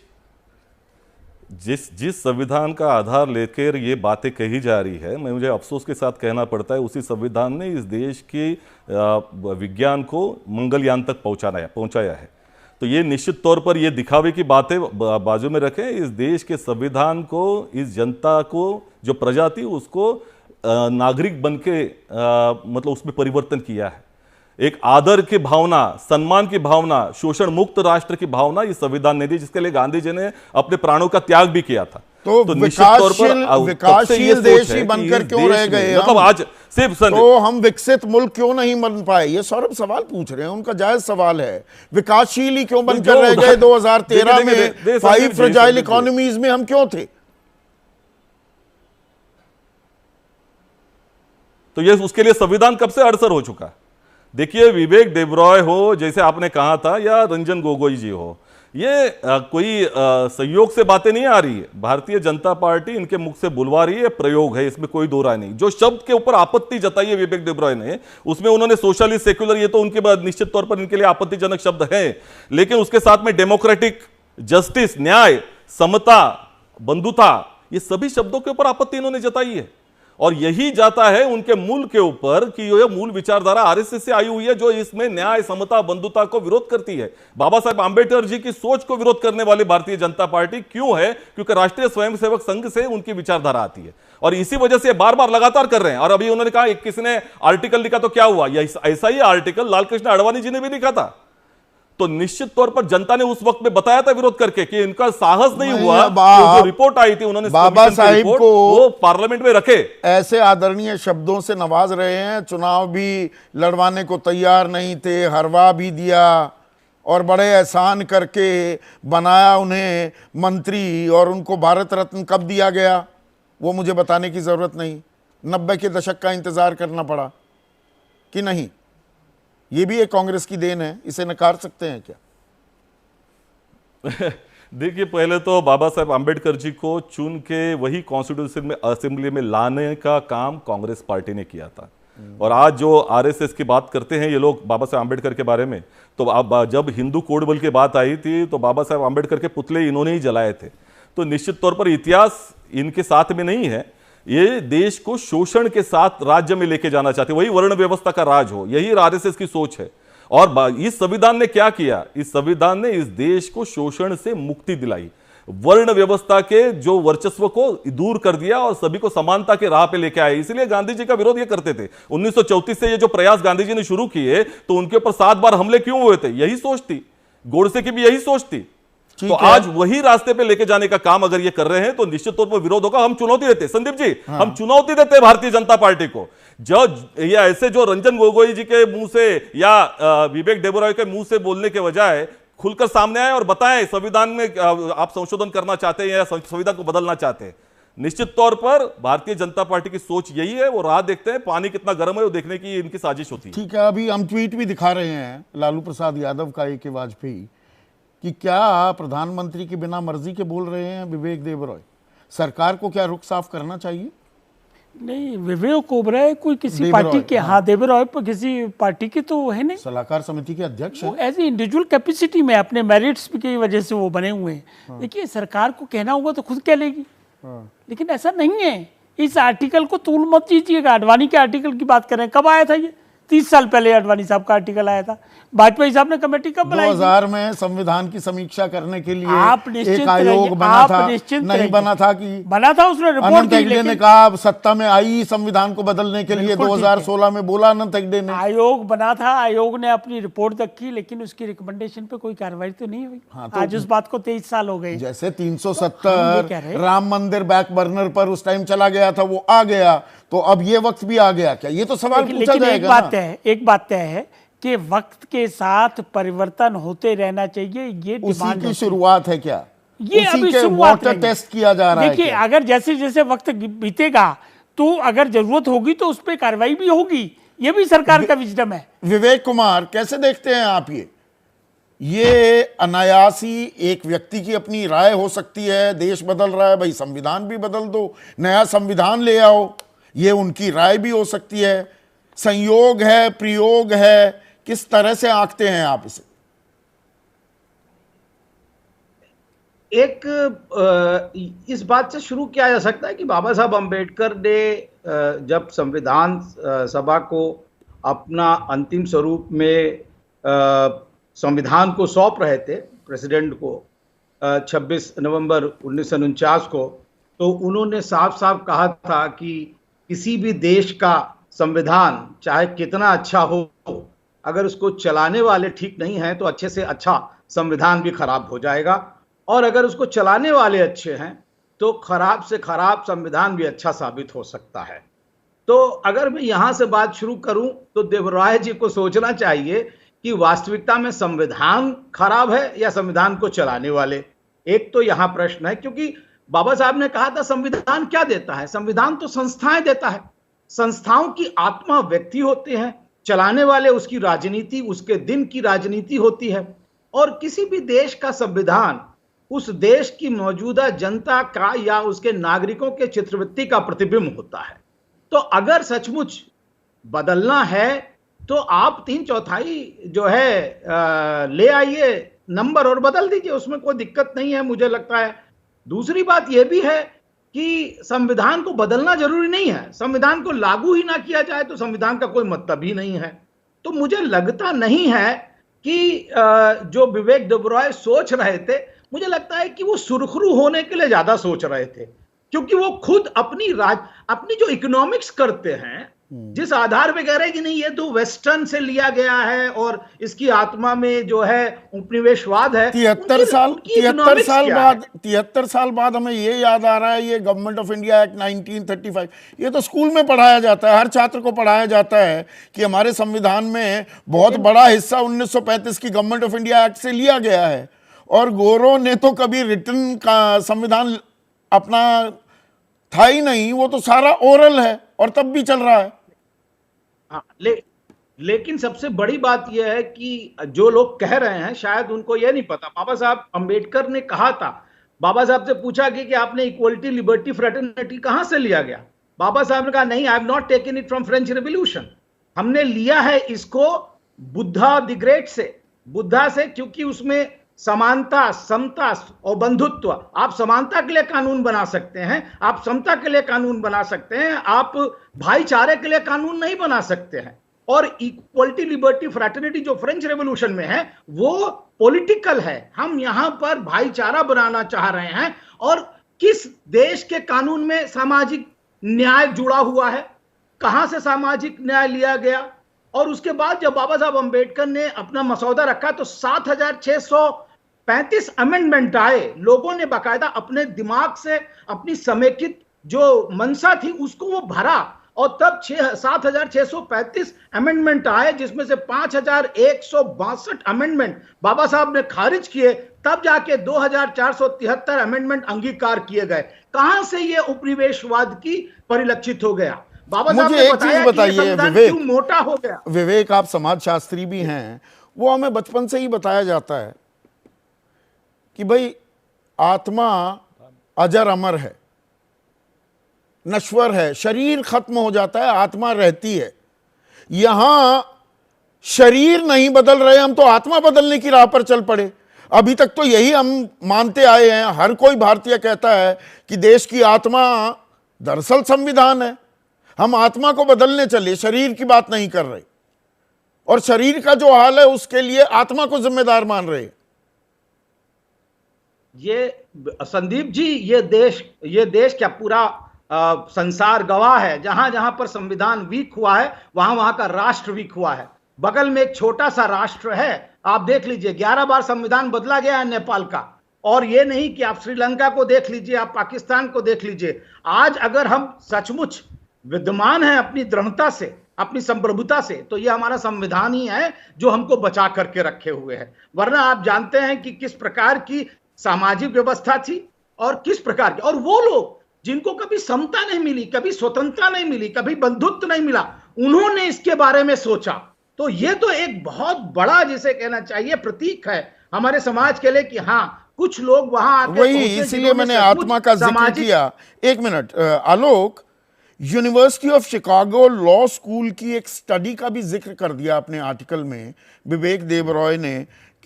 जिस संविधान का आधार लेकर ये बातें कही जा रही है, मुझे अफसोस के साथ कहना पड़ता है, उसी संविधान ने इस देश की विज्ञान को मंगलयान तक पहुंचाया है। तो ये निश्चित तौर पर ये दिखावे की बातें बाजू में रखें। इस देश के संविधान को, इस जनता को, जो प्रजा थी उसको नागरिक बन के मतलब उसमें परिवर्तन किया है। एक आदर की भावना, सम्मान की भावना, शोषण मुक्त राष्ट्र की भावना इस संविधान ने दी, जिसके लिए गांधी जी ने अपने प्राणों का त्याग भी किया था। तो निश्चित तौर पर विकासशील देश ही बनकर क्यों रह गए? मतलब आज सिर्फ तो हम विकसित मुल्क क्यों नहीं बन पाए? ये सौरभ सवाल पूछ रहे हैं, उनका जायज सवाल है। विकासशील ही क्यों बनकर रह गए? 2013 में 5 फ्रेजाइल इकोनॉमीज में हम क्यों थे? तो ये उसके लिए संविधान कब से अड़सर हो चुका है। देखिए, विवेक देबरॉय हो, जैसे आपने कहा था, या रंजन गोगोई जी हो, ये कोई संयोग से बातें नहीं आ रही है। भारतीय जनता पार्टी इनके मुख से बुलवा रही है, प्रयोग है, इसमें कोई दो राय नहीं। जो शब्द के ऊपर आपत्ति जताई है विवेक देबरॉय ने, उसमें उन्होंने सोशलिस्ट, सेक्युलर, ये तो उनके बाद निश्चित तौर पर इनके लिए आपत्तिजनक शब्द है, लेकिन उसके साथ में डेमोक्रेटिक, जस्टिस, न्याय, समता, बंधुता, ये सभी शब्दों के ऊपर आपत्ति इन्होंने जताई है। और यही जाता है उनके मूल के ऊपर कि ये मूल विचारधारा आरएसएस से आई हुई है, जो इसमें न्याय, समता, बंधुता को विरोध करती है। बाबा साहेब आंबेडकर जी की सोच को विरोध करने वाली भारतीय जनता पार्टी क्यों है? क्योंकि राष्ट्रीय स्वयंसेवक संघ से उनकी विचारधारा आती है, और इसी वजह से बार बार लगातार कर रहे हैं। और अभी उन्होंने कहा किसी ने आर्टिकल लिखा तो क्या हुआ? ऐसा ही आर्टिकल लालकृष्ण आडवाणी जी ने भी लिखा था। तो निश्चित तौर पर जनता ने उस वक्त में बताया था विरोध करके कि इनका साहस नहीं हुआ। जो रिपोर्ट आई थी, उन्होंने बाबा साहिब को वो पार्लियामेंट में रखे। ऐसे आदरणीय शब्दों से नवाज रहे हैं, चुनाव भी लड़वाने को तैयार नहीं थे, हरवा भी दिया, और बड़े एहसान करके बनाया उन्हें मंत्री, और उनको भारत रत्न कब दिया गया वो मुझे बताने की जरूरत नहीं। 90 के दशक का इंतजार करना पड़ा कि नहीं? ये भी एक कांग्रेस की देन है, इसे नकार सकते हैं क्या? देखिए, पहले तो बाबा साहेब आंबेडकर जी को चुन के वही कॉन्स्टिट्यूशन में, असेंबली में लाने का काम कांग्रेस पार्टी ने किया था। और आज जो आरएसएस की बात करते हैं ये लोग बाबा साहेब आंबेडकर के बारे में, तो अब जब हिंदू कोड बिल की बात आई थी तो बाबा साहेब आंबेडकर के पुतले इन्होंने ही जलाए थे। तो निश्चित तौर पर इतिहास इनके साथ में नहीं है। ये देश को शोषण के साथ राज्य में लेके जाना चाहते, वही वर्ण व्यवस्था का राज हो, यही आरएसएस की सोच है। और इस संविधान ने क्या किया? इस संविधान ने इस देश को शोषण से मुक्ति दिलाई, वर्ण व्यवस्था के जो वर्चस्व को दूर कर दिया और सभी को समानता के राह पे लेके आए। इसलिए गांधी जी का विरोध ये करते थे। 1934 से ये जो प्रयास गांधी जी ने शुरू किए, तो उनके ऊपर 7 बार हमले क्यों हुए थे? यही सोच थी। गोडसे की भी यही सोच थी। तो आज वही रास्ते पे लेके जाने का काम अगर ये कर रहे हैं तो निश्चित तौर पर विरोध होगा। हम चुनौती देते, संदीप जी, हम चुनौती देते हैं भारतीय जनता पार्टी को। जो ये ऐसे जो रंजन गोगोई जी के मुंह से या विवेक देबरॉय के मुंह से बोलने के बजाय खुलकर सामने आए और बताएं संविधान में आप संशोधन करना चाहते हैं या संविधान को बदलना चाहते हैं। निश्चित तौर पर भारतीय जनता पार्टी की सोच यही है। वो राह देखते हैं, पानी कितना गर्म है वो देखने की इनकी साजिश होती है। ठीक है, अभी हम ट्वीट भी दिखा रहे हैं लालू प्रसाद यादव का, AK वाजपेयी, कि क्या प्रधानमंत्री की बिना मर्जी के बोल रहे हैं विवेक देबरॉय? सरकार को क्या रुख साफ करना चाहिए? नहीं, विवेक ओबराय कोई किसी पार्टी के, हाँ, देबरॉय पर किसी पार्टी के तो है नहीं, सलाहकार समिति के अध्यक्ष हैं। एज ए इंडिविजुअल कैपेसिटी में अपने मेरिट्स की वजह से वो बने हुए हैं। देखिए, सरकार को कहना होगा तो खुद कह लेगी, लेकिन ऐसा नहीं है। इस आर्टिकल को तूल मत कीजिएगा। आडवाणी के आर्टिकल की बात करें, कब आया था ये? 30 साल पहले आडवाणी साहब का आर्टिकल आया था। वाजपेयी साहब ने कमेटी कब बनाई? 2000 में संविधान की समीक्षा करने के लिए आप निश्चिंत एक आयोग बना था, नहीं बना था कि बना था? उसने रिपोर्ट अनंत हेगड़े ने कहा अब सत्ता में आई संविधान को बदलने के लिए, 2016 में बोला अनंत हेगड़े ने। आयोग बना था, आयोग ने अपनी रिपोर्ट रखी, लेकिन उसकी रिकमेंडेशन पे कोई कार्रवाई तो नहीं हुई। हाँ, तो आज उस बात को 23 साल हो गए। जैसे 370 राम मंदिर बैक बर्नर पर उस टाइम चला गया था, वो आ गया, तो अब ये वक्त भी आ गया क्या? ये तो सवाल पूछा जाएगा। एक बात तय है कि वक्त के साथ परिवर्तन होते रहना चाहिए। ये उसी की शुरुआत है क्या? ये उसी अभी के वाटर टेस्ट किया जा रहा है। देखिए, अगर जैसे जैसे वक्त बीतेगा तो अगर जरूरत होगी तो उस पर कार्रवाई भी होगी। ये भी सरकार का विजडम है। विवेक कुमार, कैसे देखते हैं आप ये? ये अनायासी एक व्यक्ति की अपनी राय हो सकती है, देश बदल रहा है भाई संविधान भी बदल दो, नया संविधान ले आओ, ये उनकी राय भी हो सकती है। संयोग है, प्रयोग है, किस तरह से आंकते हैं आप इसे? इस बात से शुरू किया जा सकता है कि बाबा साहब अंबेडकर ने जब संविधान सभा को अपना अंतिम स्वरूप में संविधान को सौंप रहे थे प्रेसिडेंट को 26 नवंबर 1949 को, तो उन्होंने साफ साफ कहा था कि किसी भी देश का संविधान चाहे कितना अच्छा हो, अगर उसको चलाने वाले ठीक नहीं हैं तो अच्छे से अच्छा संविधान भी खराब हो जाएगा, और अगर उसको चलाने वाले अच्छे हैं तो खराब से खराब संविधान भी अच्छा साबित हो सकता है। तो अगर मैं यहां से बात शुरू करूं तो देवराय जी को सोचना चाहिए कि वास्तविकता में संविधान खराब है या संविधान को चलाने वाले। एक तो यहां प्रश्न है, क्योंकि बाबा साहब ने कहा था संविधान क्या देता है, संविधान तो संस्थाएं देता है, संस्थाओं की आत्मा व्यक्ति होते हैं, चलाने वाले उसकी राजनीति, उसके दिन की राजनीति होती है, और किसी भी देश का संविधान उस देश की मौजूदा जनता का या उसके नागरिकों के चित्रवृत्ति का प्रतिबिंब होता है। तो अगर सचमुच बदलना है तो आप 3/4 जो है ले आइए नंबर और बदल दीजिए, उसमें कोई दिक्कत नहीं है मुझे लगता है। दूसरी बात यह भी है कि संविधान को बदलना जरूरी नहीं है, संविधान को लागू ही ना किया जाए तो संविधान का कोई मतलब ही नहीं है। तो मुझे लगता नहीं है कि जो विवेक देबरॉय सोच रहे थे, मुझे लगता है कि वो सुरखरू होने के लिए ज्यादा सोच रहे थे, क्योंकि वो खुद अपनी जो इकोनॉमिक्स करते हैं, जिस आधार पे कह रहे हैं कि नहीं ये तो वेस्टर्न से लिया गया है और इसकी आत्मा में जो है उपनिवेशवाद है। 73 साल बाद हमें ये याद आ रहा है, ये गवर्नमेंट ऑफ इंडिया एक्ट 1935, ये तो स्कूल में पढ़ाया जाता है, हर छात्र को पढ़ाया जाता है कि हमारे संविधान में बहुत बड़ा हिस्सा 1935 की गवर्नमेंट ऑफ इंडिया एक्ट से लिया गया है। और गोरों ने तो कभी रिटर्न का संविधान अपना था ही नहीं, वो तो सारा ओरल है और तब भी चल रहा है। हाँ, लेकिन सबसे बड़ी बात यह है कि जो लोग कह रहे हैं शायद उनको यह नहीं पता, बाबा साहब अंबेडकर ने कहा था, बाबा साहब से पूछा कि आपने इक्वलिटी, लिबर्टी, फ्रेटर्निटी कहां से लिया गया? बाबा साहब ने कहा नहीं, I have not taken it from French revolution, हमने लिया है इसको बुद्धा द ग्रेट से, बुद्धा से, क्योंकि उसमें समानता, समता और बंधुत्व, आप समानता के लिए कानून बना सकते हैं, आप समता के लिए कानून बना सकते हैं, आप भाईचारे के लिए कानून नहीं बना सकते हैं। और इक्वलिटी, लिबर्टी, फ्रैटर्निटी जो फ्रेंच रेवोल्यूशन में है वो पॉलिटिकल है, हम यहां पर भाईचारा बनाना चाह रहे हैं। और किस देश के कानून में सामाजिक न्याय जुड़ा हुआ है, कहां से सामाजिक न्याय लिया गया? और उसके बाद जब बाबा साहब अंबेडकर ने अपना मसौदा रखा तो 7635 अमेंडमेंट आए, लोगों ने बाकायदा अपने दिमाग से अपनी समेकित जो मंशा थी उसको वो भरा, और तब 7635 अमेंडमेंट आए, जिसमें से 5162 अमेंडमेंट बाबा साहब ने खारिज किए, तब जाके 2473 अमेंडमेंट अंगीकार किए गए। कहां से ये उपनिवेशवाद की परिलक्षित हो गया? बाबा साहब मुझे एक चीज बताइए विवेक, क्यों मोटा हो गया? विवेक आप समाजशास्त्री भी हैं, वो हमें बचपन से ही बताया जाता है कि भाई आत्मा अजर अमर है, नश्वर है, शरीर खत्म हो जाता है, आत्मा रहती है। यहां शरीर नहीं बदल रहे हम तो आत्मा बदलने की राह पर चल पड़े। अभी तक तो यही हम मानते आए हैं, हर कोई भारतीय कहता है कि देश की आत्मा दरअसल संविधान है, हम आत्मा को बदलने चले, शरीर की बात नहीं कर रहे, और शरीर का जो हाल है उसके लिए आत्मा को जिम्मेदार मान रहे। ये संदीप जी, ये देश क्या पूरा संसार गवाह है, जहां जहां पर संविधान वीक हुआ है वहां वहां का राष्ट्र वीक हुआ है। बगल में एक छोटा सा राष्ट्र है, आप देख लीजिए 11 बार संविधान बदला गया है नेपाल का। और ये नहीं कि आप श्रीलंका को देख लीजिए, आप पाकिस्तान को देख लीजिए। आज अगर हम सचमुच विद्यमान हैं अपनी दृढ़ता से, अपनी संप्रभुता से, तो ये हमारा संविधान ही है जो हमको बचा करके रखे हुए है। वरना आप जानते हैं कि किस प्रकार की सामाजिक व्यवस्था थी और किस प्रकार की, और वो लोग जिनको कभी समता नहीं मिली, कभी स्वतंत्रता नहीं मिली, कभी बंधुत्व नहीं मिला, उन्होंने इसके बारे में सोचा। तो ये तो एक बहुत बड़ा, जिसे कहना चाहिए, प्रतीक है हमारे समाज के लिए कि हाँ कुछ लोग वहां आके वही पहुंचे इसीलिए जिन्होंने मैंने सचमुच आत्मा का जिक्र सामाजिक किया। एक minute Alok, university of Chicago law school की एक स्टडी का भी जिक्र कर दिया अपने आर्टिकल में विवेक देबरॉय ने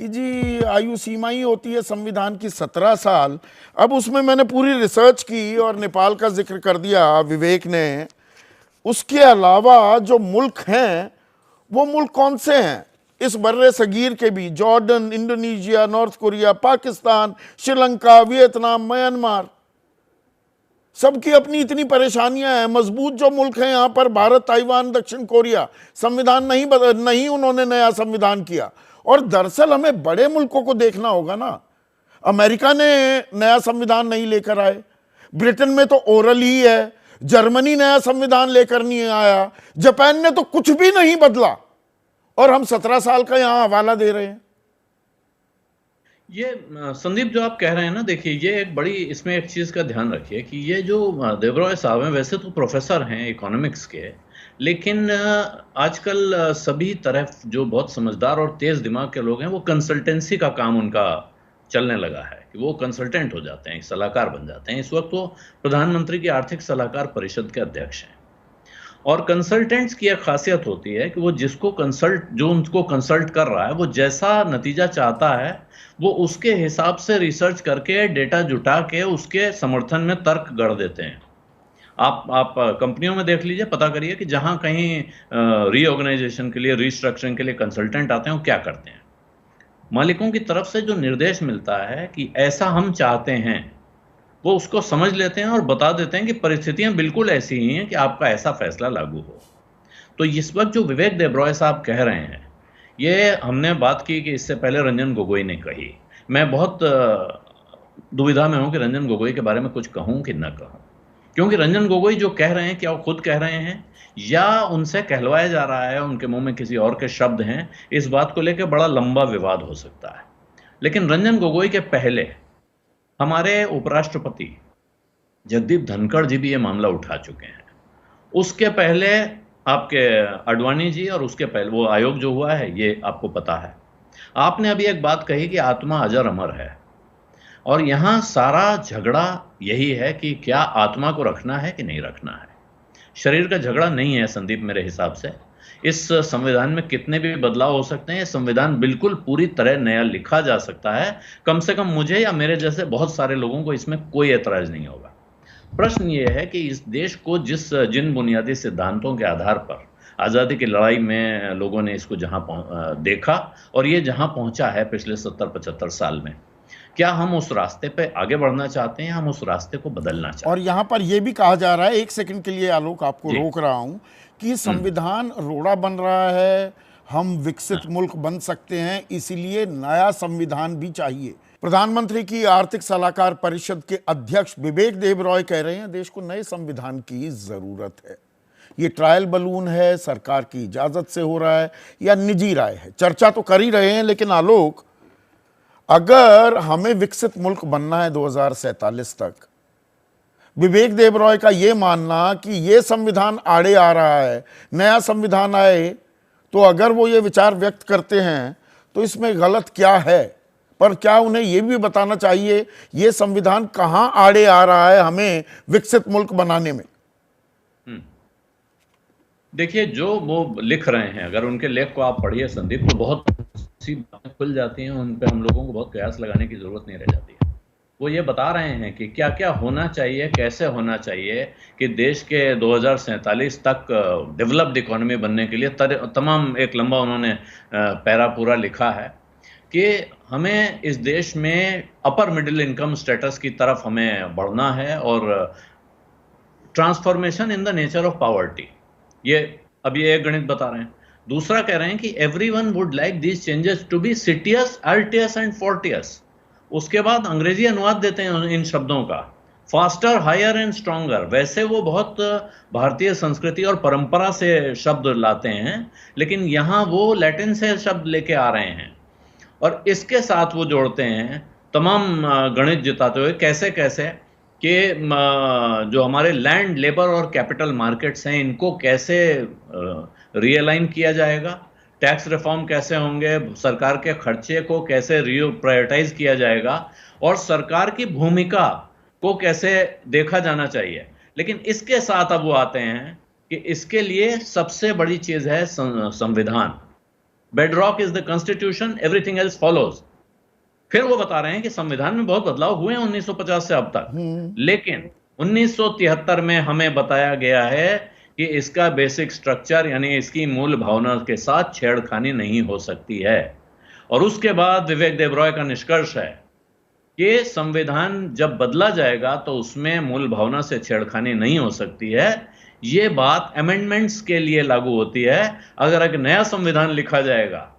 कि जी आयु सीमा ही होती है संविधान की 17 साल। अब उसमें मैंने पूरी रिसर्च की और नेपाल का जिक्र कर दिया विवेक ने। उसके अलावा जो मुल्क हैं वो मुल्क कौन से हैं इस बर्रे सगीर के भी? Jordan, Indonesia, north Korea, Pakistan, Sri Lanka, Vietnam, Myanmar, सबकी अपनी इतनी परेशानियां हैं। मजबूत जो मुल्क हैं यहां पर भारत, ताइवान, दक्षिण कोरिया, संविधान नहीं उन्होंने नया संविधान किया। और दरअसल हमें बड़े मुल्कों को देखना होगा ना। अमेरिका ने नया संविधान नहीं लेकर आए, ब्रिटेन में तो ओरल ही है, जर्मनी नया संविधान लेकर नहीं आया, जापान ने तो कुछ भी नहीं बदला और हम 17 साल का यहां हवाला दे रहे हैं। ये संदीप जो आप कह रहे हैं ना, देखिए ये एक बड़ी, इसमें एक चीज का ध्यान रखिए कि ये जो देबरॉय साहब हैं वैसे तो प्रोफेसर हैं इकोनॉमिक्स के, लेकिन आजकल सभी तरफ जो बहुत समझदार और तेज दिमाग के लोग हैं वो कंसल्टेंसी का काम उनका चलने लगा है कि वो कंसल्टेंट हो जाते हैं, सलाहकार बन जाते हैं। इस वक्त वो प्रधानमंत्री की आर्थिक सलाहकार परिषद के अध्यक्ष हैं। और कंसल्टेंट्स की एक खासियत होती है कि वो जो उनको कंसल्ट कर रहा है वो जैसा नतीजा चाहता है वो उसके हिसाब से रिसर्च करके डेटा जुटा के उसके समर्थन में तर्क गढ़ देते हैं। आप कंपनियों में देख लीजिए, पता करिए कि जहां कहीं रीऑर्गेनाइजेशन के लिए, रीस्ट्रक्चरिंग के लिए कंसल्टेंट आते हैं वो क्या करते हैं। मालिकों की तरफ से जो निर्देश मिलता है कि ऐसा हम चाहते हैं, वो उसको समझ लेते हैं और बता देते हैं कि परिस्थितियां बिल्कुल ऐसी ही हैं कि आपका ऐसा फैसला लागू हो। तो इस वक्त जो विवेक देबरॉय साहब कह रहे हैं, ये हमने बात की कि इससे पहले रंजन गोगोई ने कही। मैं बहुत दुविधा में हूं कि रंजन गोगोई के बारे में कुछ कहूं कि ना कहूं, क्योंकि रंजन गोगोई जो कह रहे हैं क्या वो खुद कह रहे हैं या उनसे कहलवाया जा रहा है, उनके मुंह में किसी और के शब्द हैं, इस बात को लेकर बड़ा लंबा विवाद हो सकता है। लेकिन रंजन गोगोई के पहले हमारे उपराष्ट्रपति जगदीप धनखड़ जी भी ये मामला उठा चुके हैं। उसके पहले आपके अडवाणी जी, और उसके पहले वो आयोग जो हुआ है ये आपको पता है। आपने अभी एक बात कही कि आत्मा अजर अमर है, और यहां सारा झगड़ा यही है कि क्या आत्मा को रखना है कि नहीं रखना है। शरीर का झगड़ा नहीं है संदीप, मेरे हिसाब से। इस संविधान में कितने भी बदलाव हो सकते हैं, संविधान बिल्कुल पूरी तरह नया लिखा जा सकता है। कम से कम मुझे या मेरे जैसे बहुत सारे लोगों को इसमें कोई एतराज नहीं होगा। प्रश्न ये है कि इस देश को जिन बुनियादी सिद्धांतों के आधार पर आज़ादी की लड़ाई में लोगों ने इसको जहां देखा और ये जहां पहुंचा है पिछले 70-75 साल में, क्या हम उस रास्ते पे आगे बढ़ना चाहते हैं, हम उस रास्ते को बदलना चाहते हैं? और यहां पर यह भी कहा जा रहा है, एक सेकंड के लिए आलोक आपको रोक रहा हूं, कि संविधान रोड़ा बन रहा है, हम विकसित मुल्क बन सकते हैं, इसीलिए नया संविधान भी चाहिए। प्रधानमंत्री की आर्थिक सलाहकार परिषद के अध्यक्ष विवेक देबरॉय कह रहे हैं देश को नए संविधान की जरूरत है। ये ट्रायल बलून है, सरकार की इजाजत से हो रहा है या निजी राय है, चर्चा तो कर ही रहे हैं। लेकिन आलोक, अगर हमें विकसित मुल्क बनना है 2047 तक, विवेक देबरॉय का यह मानना कि यह संविधान आड़े आ रहा है, नया संविधान आए, तो अगर वो ये विचार व्यक्त करते हैं तो इसमें गलत क्या है? पर क्या उन्हें यह भी बताना चाहिए यह संविधान कहां आड़े आ रहा है हमें विकसित मुल्क बनाने में? देखिए, जो वो लिख रहे हैं, अगर उनके लेख को आप पढ़िए संदीप, तो बहुत सी बातें खुल जाती हैं, उन पे हम लोगों को बहुत कयास लगाने की जरूरत नहीं रह जाती है। वो ये बता रहे हैं कि क्या क्या होना चाहिए, कैसे होना चाहिए कि देश के 2047 तक डेवलप्ड इकोनॉमी बनने के लिए तमाम एक लंबा उन्होंने पैरा पूरा लिखा है कि हमें इस देश में अपर मिडिल इनकम स्टेटस की तरफ हमें बढ़ना है और transformation in the nature of poverty, ये अब ये एक गणित बता रहे हैं। दूसरा कह रहे हैं कि everyone would like these changes to be citius, altius and fortius. उसके बाद अंग्रेजी अनुवाद देते हैं इन शब्दों का, फास्टर, हायर एंड स्ट्रॉन्गर। वैसे वो बहुत भारतीय संस्कृति और परंपरा से शब्द लाते हैं, लेकिन यहाँ वो लैटिन से शब्द लेके आ रहे हैं और इसके साथ वो जोड़ते हैं तमाम गणित जिताते हुए कैसे कैसे कि जो हमारे लैंड, लेबर और कैपिटल मार्केट्स हैं, इनको कैसे रियलाइन किया जाएगा, टैक्स रिफॉर्म कैसे होंगे, सरकार के खर्चे को कैसे प्रायोरिटाइज किया जाएगा और सरकार की भूमिका को कैसे देखा जाना चाहिए। लेकिन इसके साथ अब वो आते हैं कि इसके लिए सबसे बड़ी चीज है संविधान। Bedrock is the constitution, everything else follows. फिर वो बता रहे हैं कि संविधान में बहुत बदलाव हुए हैं 1950 से अब तक, लेकिन 1973 में हमें बताया गया है कि इसका बेसिक स्ट्रक्चर यानी इसकी मूल भावना के साथ छेड़खानी नहीं हो सकती है। और उसके बाद विवेक देबरॉय का निष्कर्ष है कि संविधान जब बदला जाएगा तो उसमें मूल भावना से छेड़खानी नहीं हो सकती है। ये बात अमेंडमेंट्स के लिए लागू होती है। अगर एक नया संविधान लिखा जाएगा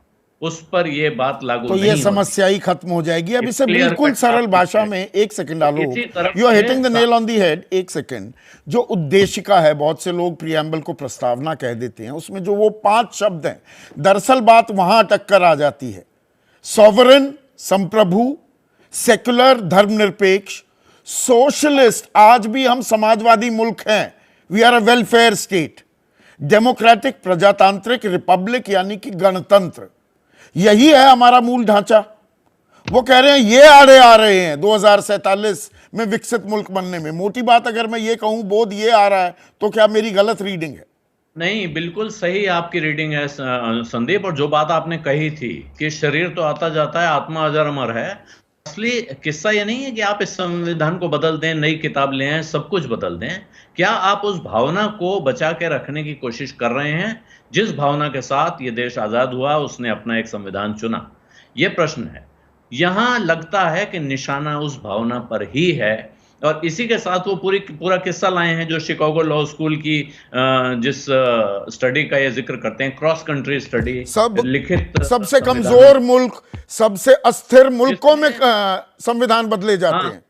उस पर ये बात लागू तो नहीं ये होती। समस्या ही खत्म हो जाएगी। अब इसे Clear बिल्कुल cut सरल आप भाषा लिखिए। में, एक सेकंड आलो, इसी तरफ you are say hitting the nail on the head. एक सेकंड, जो उद्देशिका है, बहुत से लोग प्रियम्बल को प्रस्तावना कह देते हैं, उसमें जो वो 5 शब्द हैं, दरअसल बात वहां अटक कर आ जाती है। सॉवरेन, संप्रभु, सेक्युलर धर्मनिरपेक्ष, सोशलिस्ट, आज भी हम समाजवादी मुल्क हैं, we are a welfare state, democratic प्रजातांत्रिक रिपब्लिक यानी कि गणतंत्र, यही है हमारा मूल ढांचा। वो कह रहे हैं ये आड़े आ रहे हैं 2047 में विकसित मुल्क बनने में। मोटी बात अगर मैं ये कहूं बोध ये आ रहा है तो क्या मेरी गलत रीडिंग है? नहीं, बिल्कुल सही आपकी रीडिंग है संदीप। और जो बात आपने कही थी कि शरीर तो आता जाता है, आत्मा अजर अमर है, असली किस्सा ये नहीं है कि आप इस संविधान को बदल दें, नई किताब ले आएं, सब कुछ बदल दें। क्या आप उस भावना को बचा के रखने की कोशिश कर रहे हैं जिस भावना के साथ ये देश आजाद हुआ, उसने अपना एक संविधान चुना? ये प्रश्न है। यहां लगता है कि निशाना उस भावना पर ही है और इसी के साथ वो पूरा किस्सा लाए हैं जो शिकागो लॉ स्कूल की जिस स्टडी का ये जिक्र करते हैं, क्रॉस कंट्री स्टडी, सब लिखित सबसे संविधान। कमजोर मुल्क, सबसे अस्थिर मुल्कों में संविधान बदले जाते हाँ, हैं।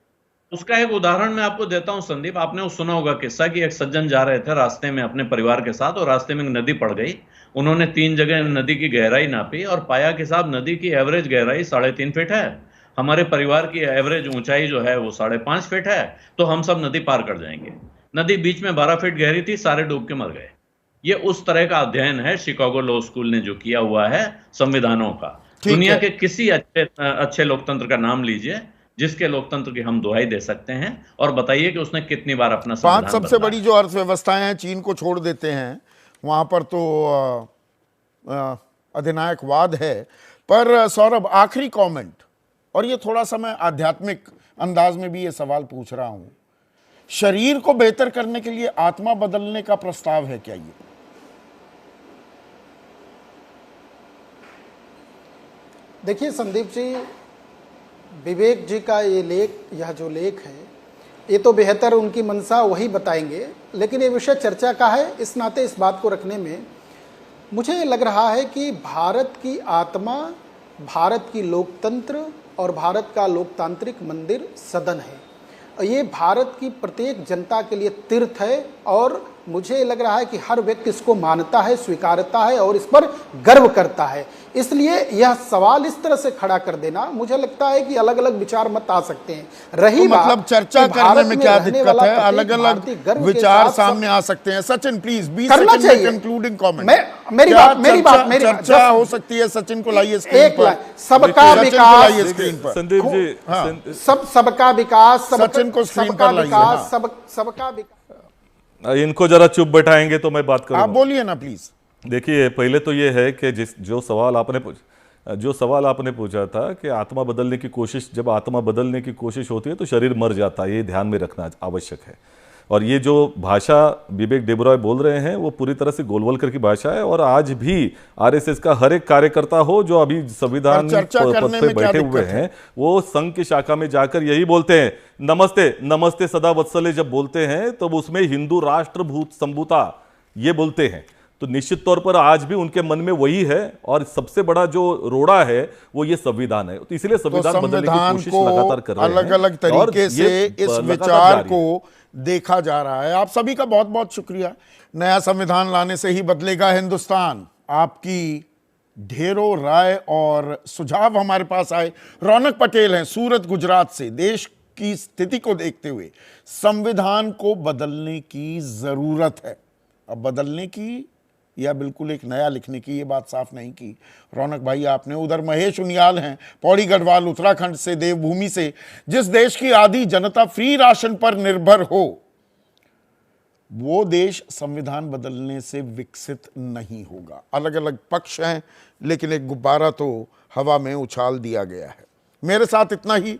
उसका एक उदाहरण मैं आपको देता हूं संदीप। आपने वो सुना होगा किस्सा कि एक सज्जन जा रहे थे रास्ते में अपने परिवार के साथ और रास्ते में एक नदी पड़ गई। उन्होंने 3 जगह नदी की गहराई नापी और पाया कि साहब नदी की एवरेज गहराई 3.5 फीट है, हमारे परिवार की एवरेज ऊंचाई जो है वो 5.5 फीट है, तो हम सब नदी पार कर जाएंगे। नदी बीच में 12 फीट गहरी थी, सारे डूब के मर गए। ये उस तरह का अध्ययन है शिकागो लॉ स्कूल ने जो किया हुआ है संविधानों का। दुनिया के किसी अच्छे लोकतंत्र का नाम लीजिए जिसके लोकतंत्र की हम दुहाई दे सकते हैं और बताइए कि उसने कितनी बार अपना 5 सबसे बड़ी जो अर्थव्यवस्थाएं हैं, चीन को छोड़ देते हैं, वहां पर तो अधिनायकवाद है। पर सौरभ, आखिरी कमेंट, और ये थोड़ा सा मैं आध्यात्मिक अंदाज में भी ये सवाल पूछ रहा हूं, शरीर को बेहतर करने के लिए आत्मा बदलने का प्रस्ताव है क्या? ये देखिए संदीप जी, विवेक जी का ये लेख, यह जो लेख है, ये तो बेहतर उनकी मंशा वही बताएंगे, लेकिन ये विषय चर्चा का है, इस नाते इस बात को रखने में मुझे लग रहा है कि भारत की आत्मा, भारत की लोकतंत्र और भारत का लोकतांत्रिक मंदिर सदन है। ये भारत की प्रत्येक जनता के लिए तीर्थ है और मुझे लग रहा है कि हर व्यक्ति इसको मानता है, स्वीकारता है और इस पर गर्व करता है। इसलिए यह सवाल इस तरह से खड़ा कर देना, मुझे लगता है कि अलग अलग विचार मत आ सकते हैं। रही तो मतलब चर्चा करने में क्या दिक्कत है? अलग अलग विचार सामने आ सकते हैं। सचिन प्लीज 20 सेकंड में कंक्लूडिंग कमेंट। मेरी बात चर्चा हो सकती है। सचिन को लाइए स्क्रीन पर। सबका विकास, संदीप जी, सबका विकास, सचिन को स्क्रीन पर लाइए। सबका विकास। इनको जरा चुप बैठाएंगे तो मैं बात करूंगा। आप बोलिए ना प्लीज। देखिए, पहले तो ये है कि जो सवाल आपने पूछा था कि आत्मा बदलने की कोशिश, जब आत्मा बदलने की कोशिश होती है तो शरीर मर जाता है, ये ध्यान में रखना आवश्यक है। और ये जो भाषा विवेक देबरॉय बोल रहे हैं वो पूरी तरह से गोलवलकर की भाषा है। और आज भी आरएसएस का हर एक कार्यकर्ता हो जो अभी संविधान पद पे बैठे हुए हैं, वो संघ की शाखा में जाकर यही बोलते हैं, नमस्ते नमस्ते सदा वत्सले जब बोलते हैं तो उसमें हिंदू राष्ट्रभूत संभूता ये बोलते हैं। तो निश्चित तौर पर आज भी उनके मन में वही है और सबसे बड़ा जो रोड़ा है वो ये संविधान है। तो इसलिए संविधान बदलने की कोशिश लगातार कर रहे हैं। अलग अलग तरीके से इस विचार को देखा जा रहा है। आप सभी का बहुत बहुत शुक्रिया। नया संविधान लाने से ही बदलेगा हिंदुस्तान। आपकी ढेरों राय और सुझाव हमारे पास आए। रौनक पटेल हैं सूरत गुजरात से। देश की स्थिति को देखते हुए संविधान को बदलने की जरूरत है। अब बदलने की या बिल्कुल एक नया लिखने की, ये बात साफ नहीं की। रौनक भाई आपने, उधर महेश उनियाल हैं पौड़ी गढ़वाल उत्तराखंड से, देवभूमि से, जिस देश की आधी जनता फ्री राशन पर निर्भर हो, वो देश संविधान बदलने से विकसित नहीं होगा। अलग अलग पक्ष हैं, लेकिन एक गुब्बारा तो हवा में उछाल दिया गया है। मेरे साथ इतना ही।